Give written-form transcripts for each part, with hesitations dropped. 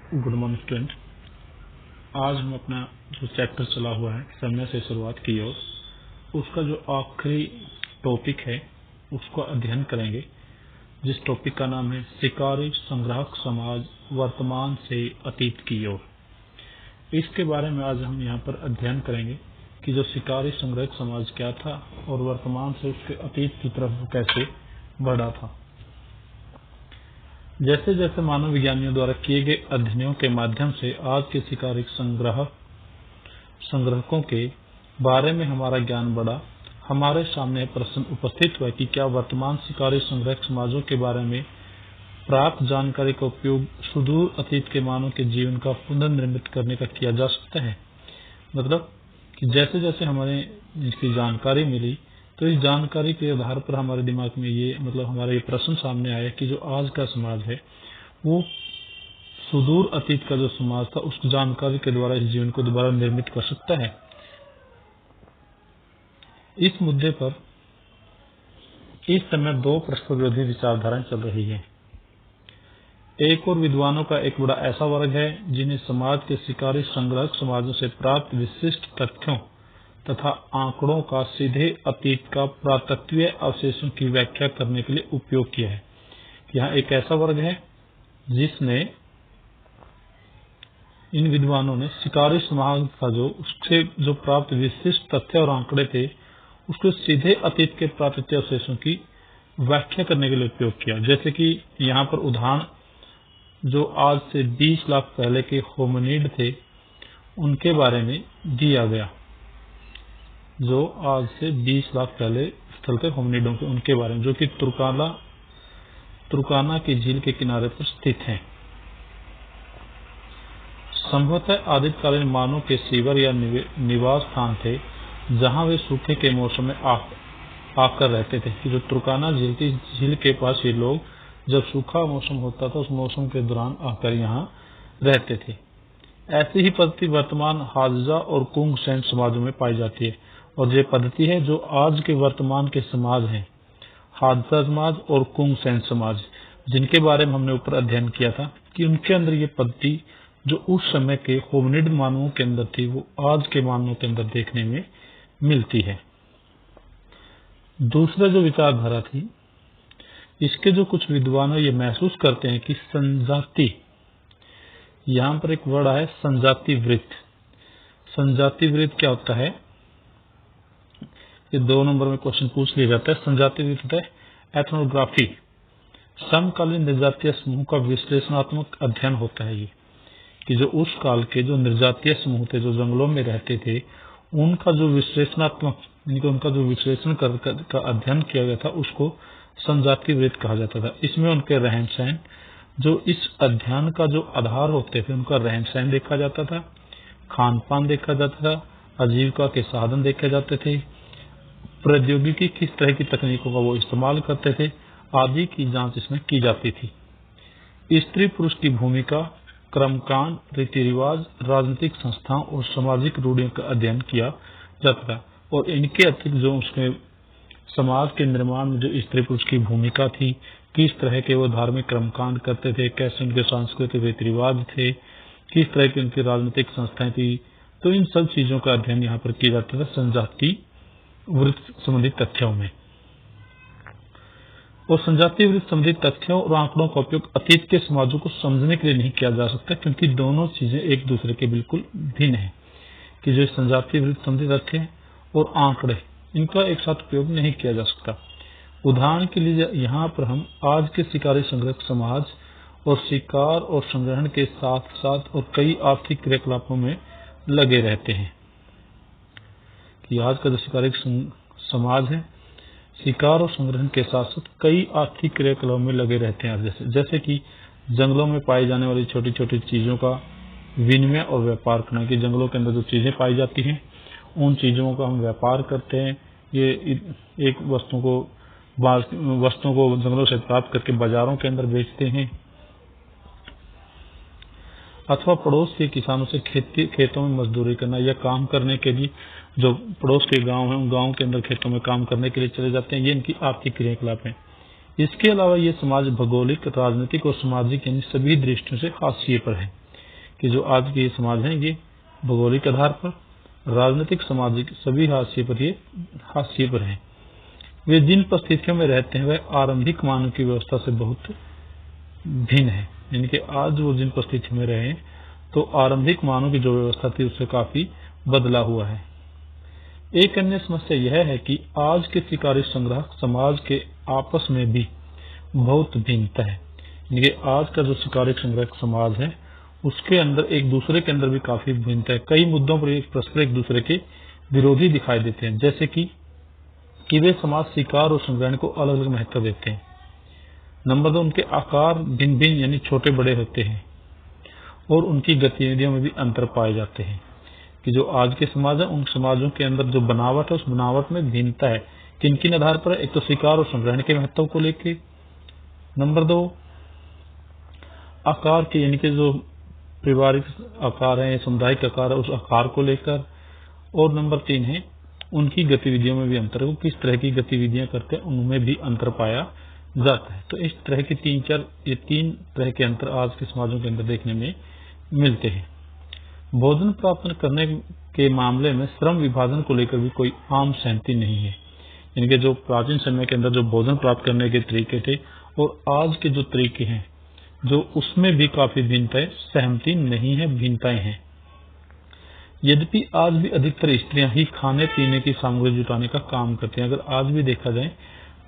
Good morning student. आज हम अपना जो चैप्टर चला हुआ है समय से शुरुआत की ओर, उसका जो आखिरी टॉपिक है उसको अध्ययन करेंगे, जिस टॉपिक का नाम है शिकारी संग्राहक समाज वर्तमान से अतीत की ओर। इसके बारे में आज हम यहाँ पर अध्ययन करेंगे कि जो शिकारी संग्राहक समाज क्या था और वर्तमान से उसके अतीत की तरफ कैसे बढ़ा था। जैसे जैसे मानव विज्ञानियों द्वारा किए गए अध्ययनों के माध्यम से आज के शिकारी संग्राहकों के बारे में हमारा ज्ञान बढ़ा, हमारे सामने प्रश्न उपस्थित हुआ कि क्या वर्तमान शिकारी संग्राहक समाजों के बारे में प्राप्त जानकारी का उपयोग सुदूर अतीत के मानव के जीवन का पुनर्निर्मित करने का किया जा सकता है। मतलब कि जैसे जैसे हमें इसकी जानकारी मिली, तो इस जानकारी के आधार पर हमारे दिमाग में हमारा ये प्रश्न सामने आया कि जो आज का समाज है वो सुदूर अतीत का जो समाज था उस जानकारी के द्वारा इस जीवन को दोबारा निर्मित कर सकता है। इस मुद्दे पर इस समय दो परस्पर विरोधी विचारधाराएं चल रही है। एक और विद्वानों का एक बड़ा ऐसा वर्ग है जिन्हें समाज के शिकारी संग्राहक समाजों से प्राप्त विशिष्ट तथ्यों तथा आंकड़ों का सीधे अतीत का पुरातत्वीय अवशेषों की व्याख्या करने के लिए उपयोग किया है। यहाँ एक ऐसा वर्ग है जिसने इन विद्वानों ने शिकारी समाज का उससे जो प्राप्त विशिष्ट तथ्य और आंकड़े थे उसको सीधे अतीत के पुरातत्वीय अवशेषों की व्याख्या करने के लिए उपयोग किया। जैसे कि यहाँ पर उदाहरण जो आज से 20 लाख पहले के होमिनिड थे उनके बारे में दिया गया, जो आज से 20 लाख पहले स्थल थे होमिनिडों के, उनके बारे में, जो कि तुर्काना की झील के किनारे पर स्थित हैं। संभवतः आदिकालीन मानव के शिविर या निवास स्थान थे जहां वे सूखे के मौसम में आकर रहते थे। कि जो तुर्काना झील थी, झील के पास ये लोग जब सूखा मौसम होता था उस मौसम के दौरान आकर यहाँ रहते थे। ऐसी ही पद्धति वर्तमान हादजा और कुंग सैन समाजों में पाई जाती है, और ये पद्धति है जो आज के वर्तमान के समाज हैं, हादजा समाज और कुंग सैन समाज, जिनके बारे में हमने ऊपर अध्ययन किया था कि उनके अंदर ये पद्धति जो उस समय के होमिनिड मानवों के अंदर थी वो आज के मानवों के अंदर देखने में मिलती है। दूसरा जो विचारधारा थी, इसके जो कुछ विद्वान ये महसूस करते हैं कि संजाति, यहाँ पर एक वर्ड है संजाति वृत्त। संजाति वृत्त क्या होता है, ये 2 नंबर में क्वेश्चन पूछ लिया जाता है। संजाति वृत्त होता है एथनोग्राफी, समकालीन निर्जातीय समूह का विश्लेषणात्मक अध्ययन होता है। ये कि जो उस काल के जो निर्जातीय समूह थे जो जंगलों में रहते थे उनका जो विश्लेषणात्मक उनका जो विश्लेषण का अध्ययन किया गया था उसको संजाति वृत्त कहा जाता था। इसमें उनके रहन सहन, जो इस अध्ययन का जो आधार होते थे, उनका रहन सहन देखा जाता था, खान पान देखा जाता था, आजीविका के साधन देखे जाते थे, प्रौद्योगिकी किस तरह की तकनीकों का वो इस्तेमाल करते थे आदि की जांच इसमें की जाती थी। स्त्री पुरुष की भूमिका, कर्मकांड, रीति रिवाज, राजनीतिक संस्थाओं और सामाजिक रूढ़ियों का अध्ययन किया जाता था। और इनके अतिरिक्त जो उसके समाज के निर्माण में जो स्त्री पुरुष की भूमिका थी, किस तरह के वो धार्मिक कर्मकांड करते थे, कैसे उनके सांस्कृतिक रीति रिवाज थे, किस तरह की उनकी राजनीतिक संस्थाएं थी, तो इन सब चीजों का अध्ययन यहाँ पर किया जाता था संजाति वृत्त संबंधित तथ्यों में। और संजाति वृत्त संबंधित तथ्यों और आंकड़ों का उपयोग अतीत के समाजों को समझने के लिए नहीं किया जा सकता, क्योंकि दोनों चीजें एक दूसरे के बिल्कुल भिन्न है। कि जो संजाति वृत्त संबंधित तथ्य और आंकड़े, इनका एक साथ उपयोग नहीं किया जा सकता। उदाहरण के लिए यहाँ पर हम आज के शिकारी संग्रहक समाज और शिकार और संग्रहण के साथ साथ और कई आर्थिक क्रियाकलापों में लगे रहते हैं। कि आज का जो शिकारी समाज है शिकार और संग्रहण के साथ साथ कई आर्थिक क्रियाकलापों में लगे रहते हैं। जैसे कि जंगलों में पाई जाने वाली छोटी छोटी चीजों का विनिमय और व्यापार करना। कि जंगलों के अंदर जो चीजें पाई जाती हैं उन चीजों का हम व्यापार करते हैं। ये एक वस्तुओं को जंगलों से प्राप्त करके बाजारों के अंदर बेचते हैं, अथवा पड़ोस के किसानों से खेतों में मजदूरी करना, या काम करने के लिए जो पड़ोस के गांव हैं उन गांव के अंदर खेतों में काम करने के लिए चले जाते हैं। ये इनकी आर्थिक क्रियाकलाप हैं। इसके अलावा ये समाज भौगोलिक, राजनीतिक और सामाजिक यानी सभी दृष्टियों से हाशिए पर है। कि जो आज के ये समाज हैं ये भौगोलिक आधार पर, राजनीतिक, सामाजिक सभी हाशिए पर हैं। वे जिन परिस्थितियों में रहते हैं वह आरंभिक मानव की व्यवस्था से बहुत भिन्न है। यानी कि आज वो जिन परिस्थितियों में रहे तो आरंभिक मानव की जो व्यवस्था थी उससे काफी बदला हुआ है। एक अन्य समस्या यह है कि आज के शिकारी संग्राहक समाज के आपस में भी बहुत भिन्नता है। यानी कि आज का जो शिकारी संग्राहक समाज है उसके अंदर एक दूसरे के अंदर भी काफी भिन्नता है। कई मुद्दों पर परस्पर एक दूसरे के विरोधी दिखाई देते हैं, जैसे कि वे समाज शिकार और संग्रहण को अलग अलग महत्व देते हैं। नंबर 2, उनके आकार भिन्न भिन्न यानी छोटे बड़े होते हैं और उनकी गतिविधियों में भी अंतर पाए जाते हैं। कि जो आज के समाज है उन समाजों के अंदर जो बनावट है उस बनावट में भिन्नता है। किन किन आधार पर? एक तो शिकार और संग्रहण के महत्व को लेकर, नंबर 2 आकार के यानी कि जो पारिवारिक आकार है, सामुदायिक आकार है, उस आकार को लेकर, और नंबर 3 है उनकी गतिविधियों में भी अंतर है। वो किस तरह की गतिविधियां करते हैं उनमें भी अंतर पाया जाता है। तो इस तरह की तीन तरह के अंतर आज के समाजों के अंदर देखने में मिलते हैं। भोजन प्राप्त करने के मामले में श्रम विभाजन को लेकर भी कोई आम सहमति नहीं है। यानी जो प्राचीन समय के अंदर जो भोजन प्राप्त करने के तरीके थे और आज के जो तरीके हैं जो उसमें भी काफी भिन्नताएं, सहमति नहीं है, भिन्नताएं हैं। यद्यपि आज भी अधिकतर स्त्रियां ही खाने पीने की सामग्री जुटाने का काम करती हैं। अगर आज भी देखा जाए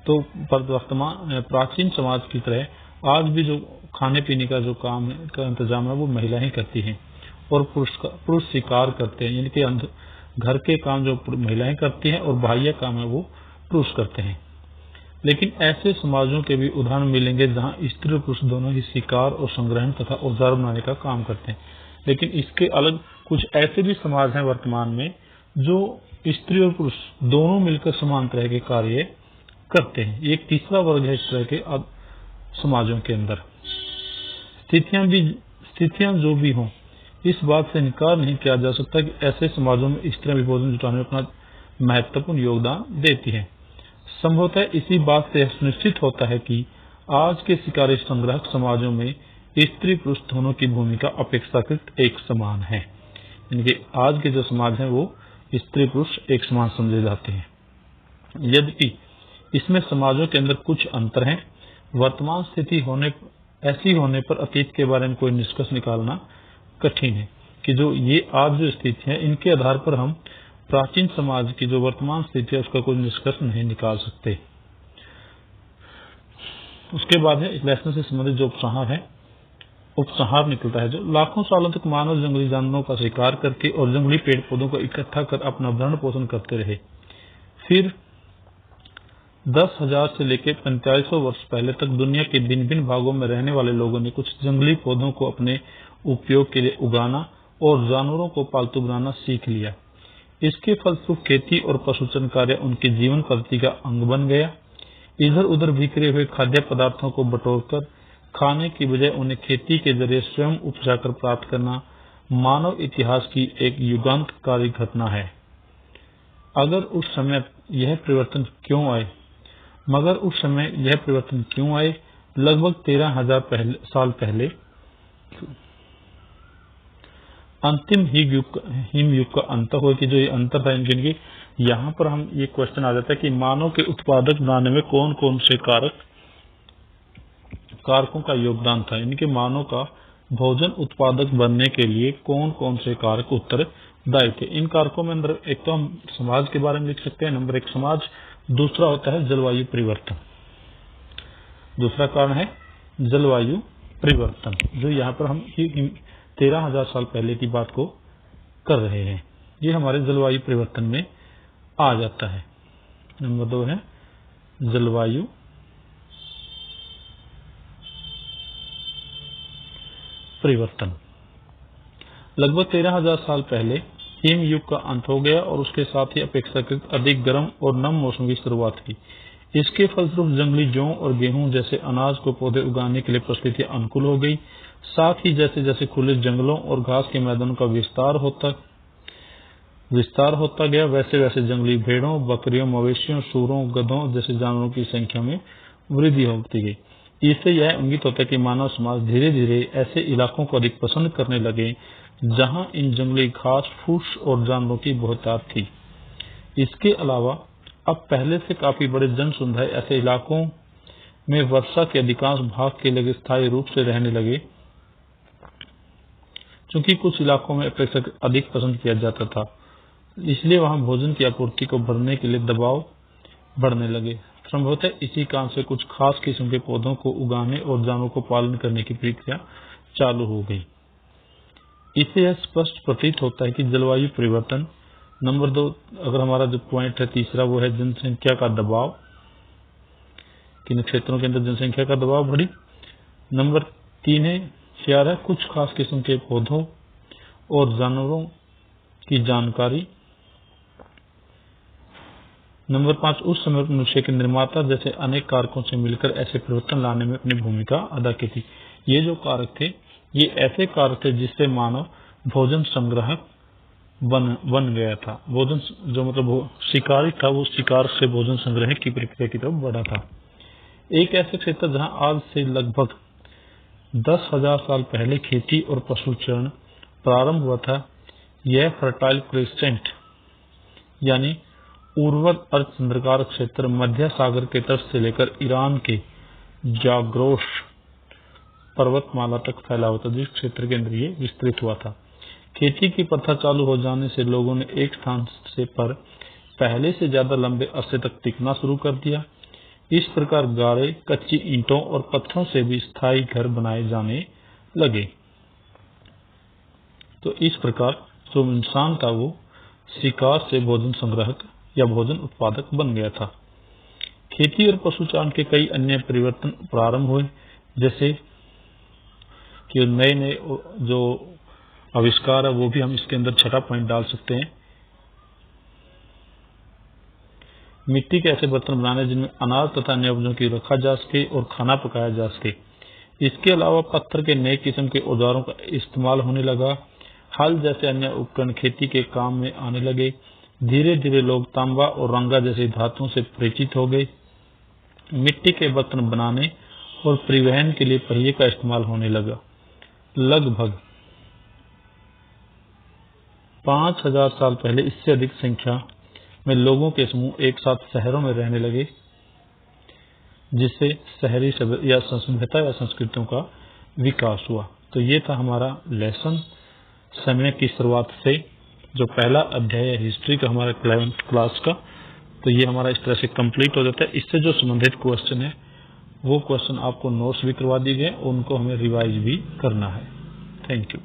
तो वर्तमान प्राचीन समाज की तरह आज भी जो खाने पीने का जो काम है का इंतजाम है वो महिला ही करती हैं और पुरुष शिकार करते हैं। यानी कि घर के काम जो महिलाएं करती हैं और बाह्य काम है वो पुरुष करते हैं। लेकिन ऐसे समाजों के भी उदाहरण मिलेंगे जहां स्त्री और पुरुष दोनों ही शिकार और संग्रहण तथा औजार बनाने का काम करते हैं। लेकिन इसके अलग कुछ ऐसे भी समाज हैं वर्तमान में जो स्त्री और पुरुष दोनों मिलकर समान तरह के कार्य करते हैं। एक तीसरा वर्ग है इस तरह के समाजों के अंदर। स्थितियां जो भी हों, इस बात से इनकार नहीं किया जा सकता कि ऐसे समाजों में स्त्रियां भी भोजन जुटाने में अपना महत्वपूर्ण योगदान देती हैं। संभवतः इसी बात से सुनिश्चित होता है कि आज के शिकारी संग्राहक समाजों में स्त्री पुरुष दोनों की भूमिका अपेक्षाकृत एक समान है। यानी कि आज के जो समाज है वो स्त्री पुरुष एक समान समझे जाते हैं। यद्यपि इसमें समाजों के अंदर कुछ अंतर हैं। वर्तमान स्थिति ऐसी होने पर अतीत के बारे में कोई निष्कर्ष निकालना कठिन है कि जो ये आज जो स्थिति है इनके आधार पर हम प्राचीन समाज की जो वर्तमान स्थिति है उसका कोई निष्कर्ष नहीं निकाल सकते। उसके बाद है वैष्णव से संबंधित जो उपसंहार निकलता है। जो लाखों सालों तक मानव जंगली जानवरों का शिकार करके और जंगली पेड़ पौधों को इकट्ठा कर अपना भरण पोषण करते रहे। फिर 10,000 से लेकर 4500 वर्ष पहले तक दुनिया के भिन्न भिन्न भागों में रहने वाले लोगों ने कुछ जंगली पौधों को अपने उपयोग के लिए उगाना और जानवरों को पालतू बनाना सीख लिया। इसके फलस्वरूप खेती और पशुचरण कार्य उनके जीवन पद्धति का अंग बन गया। इधर उधर बिखरे हुए खाद्य पदार्थों को बटोरकर खाने की बजाय उन्हें खेती के जरिए स्वयं उपजाकर प्राप्त करना मानव इतिहास की एक युगांतकारी घटना है। मगर उस समय यह परिवर्तन क्यों आए? लगभग 13,000 साल पहले अंतिम हिम युग का अंत हुआ। कि जो ये अंतर था इनके यहाँ पर हम ये क्वेश्चन आ जाता है कि मानव के उत्पादक बनाने में कौन कौन से कारकों का योगदान था। इनके मानव का भोजन उत्पादक बनने के लिए कौन कौन से कारक उत्तरदायी थे। इन कारकों में अंदर एक तो हम समाज के बारे में लिख सकते हैं, नंबर 1 समाज। दूसरा होता है जलवायु परिवर्तन। दूसरा कारण है जलवायु परिवर्तन, जो यहाँ पर हम 13,000 साल पहले की बात को कर रहे हैं। ये हमारे जलवायु परिवर्तन में आ जाता है। नंबर 2 है जलवायु परिवर्तन। लगभग 13,000 साल पहले हिम युग का अंत हो गया और उसके साथ ही अपेक्षाकृत अधिक गर्म और नम मौसम की शुरुआत हुई। इसके फलस्वरूप जंगली जौ और गेहूं जैसे अनाज को पौधे उगाने के लिए परिस्थितियां अनुकूल हो गई। साथ ही जैसे जैसे खुले जंगलों और घास के मैदानों का विस्तार होता गया, वैसे वैसे जंगली भेड़ों, बकरियों, मवेशियों, सूरों, गधों जैसे जानवरों की संख्या में वृद्धि होती गई। इससे यह इंगित होता है कि मानव समाज धीरे धीरे ऐसे इलाकों को अधिक पसंद करने लगे जहां इन जंगली घास फूस और जानवरों की बहुतायत थी। इसके अलावा अब पहले से काफी बड़े जनसमुदाय ऐसे इलाकों में वर्षा के अधिकांश भाग के लिए स्थायी रूप से रहने लगे, क्योंकि कुछ इलाकों में अपेक्षाकृत अधिक पसंद किया जाता था, इसलिए वहां भोजन की आपूर्ति को भरने के लिए दबाव बढ़ने लगे। संभवतः इसी कारण से कुछ खास किस्म के पौधों को उगाने और जानवरों को पालन करने की प्रक्रिया चालू हो गई। इससे यह स्पष्ट प्रतीत होता है कि जलवायु परिवर्तन। नंबर 2, अगर हमारा जो पॉइंट है तीसरा, वो है जनसंख्या का दबाव, किन क्षेत्रों के अंदर जनसंख्या का दबाव बढ़ी। नंबर 3 है शेयर है कुछ खास किस्म के पौधों और जानवरों की जानकारी। नंबर 5, उस समय मनुष्य के निर्माता जैसे अनेक कारकों से मिलकर ऐसे परिवर्तन लाने में अपनी भूमिका अदा की थी। ये जो कारक थे, ये ऐसे कारक थे जिससे मानव भोजन संग्राहक बन गया था। भोजन जो मतलब शिकारी था, वो शिकार से भोजन संग्रह की प्रक्रिया की तरफ बढ़ा था। एक ऐसे क्षेत्र जहां आज से लगभग 10,000 साल पहले खेती और पशुचरण प्रारंभ हुआ था, यह फर्टाइल क्रेसेंट यानी उर्वर अर्धचंद्राकार क्षेत्र मध्य सागर के तट से लेकर ईरान के जाग्रोस पर्वतमाला तक फैला हुआ था, जिस क्षेत्र के अंदर ये विस्तृत हुआ था। खेती की प्रथा चालू हो जाने से लोगों ने एक स्थान से पर पहले से ज्यादा लंबे अरसे तक टिकना शुरू कर दिया। इस प्रकार गाढ़े कच्ची ईंटों और पत्थरों से भी स्थायी घर बनाए जाने लगे। तो इस प्रकार जो इंसान था वो शिकार से भोजन संग्राहक या भोजन उत्पादक बन गया था। खेती और पशुचारण के कई अन्य परिवर्तन प्रारंभ हुए, जैसे कि नए नए जो आविष्कार है वो भी हम इसके अंदर छठा पॉइंट डाल सकते हैं। मिट्टी के ऐसे बर्तन बनाने जिनमें अनाज तथा अन्य उपजों की रखा जा सके और खाना पकाया जा सके। इसके अलावा पत्थर के नए किस्म के औजारों का इस्तेमाल होने लगा। हल जैसे अन्य उपकरण खेती के काम में आने लगे। धीरे धीरे लोग तांबा और रंगा जैसी धातुओं से परिचित हो गए। मिट्टी के बर्तन बनाने और परिवहन के लिए पहिए का इस्तेमाल होने लगा। लगभग 5,000 साल पहले इससे अधिक संख्या में लोगों के समूह एक साथ शहरों में रहने लगे, जिससे शहरी सभ्यता या संस्कृतियों का विकास हुआ। तो ये था हमारा लेसन समय की शुरुआत से, जो पहला अध्याय है हिस्ट्री का हमारा 11th क्लास का। तो ये हमारा इस तरह से कंप्लीट हो जाता है। इससे जो संबंधित क्वेश्चन है वो क्वेश्चन आपको नोट्स भी करवा दिए गए, उनको हमें रिवाइज भी करना है। Thank you.